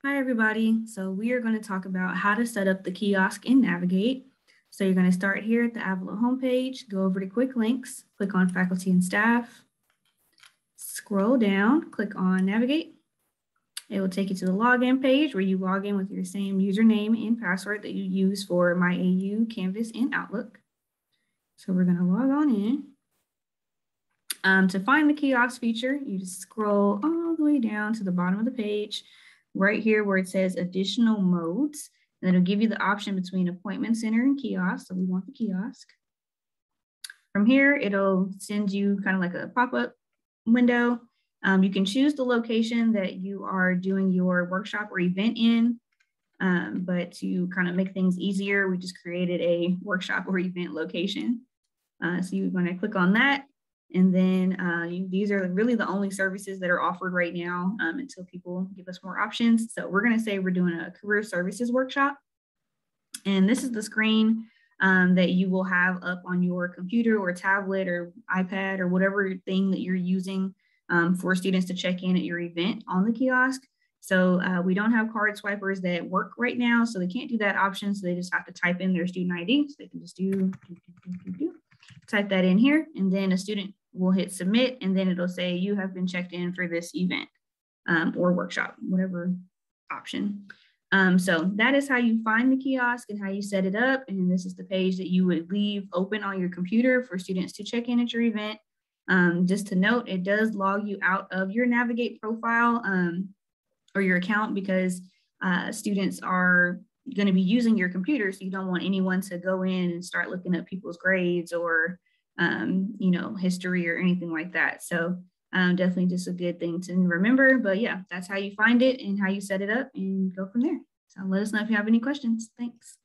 Hi, everybody. So we are going to talk about how to set up the kiosk in Navigate. So you're going to start here at the Avelo homepage, go over to Quick Links, click on Faculty and Staff, scroll down, click on Navigate. It will take you to the login page where you log in with your same username and password that you use for MyAU, Canvas, and Outlook. So we're going to log on in. To find the kiosk feature, you just scroll all the way down to the bottom of the page, right here where it says additional modes, and it'll give you the option between appointment center and kiosk. So we want the kiosk. From here, it'll send you kind of like a pop-up window. You can choose the location that you are doing your workshop or event in, but to kind of make things easier, we just created a workshop or event location. So you're going to click on that. And then these are really the only services that are offered right now until people give us more options. So we're going to say we're doing a career services workshop. And this is the screen that you will have up on your computer or tablet or iPad or whatever thing that you're using for students to check in at your event on the kiosk. So we don't have card swipers that work right now, so they can't do that option. So they just have to type in their student ID. So they can just type that in here, and then a student will hit submit, and then it'll say you have been checked in for this event or workshop, whatever option. So that is how you find the kiosk and how you set it up. And this is the page that you would leave open on your computer for students to check in at your event. Just to note, it does log you out of your Navigate profile or your account because students are going to be using your computer, so you don't want anyone to go in and start looking at people's grades or history or anything like that. So definitely just a good thing to remember. But yeah, that's how you find it and how you set it up and go from there. So let us know if you have any questions. Thanks.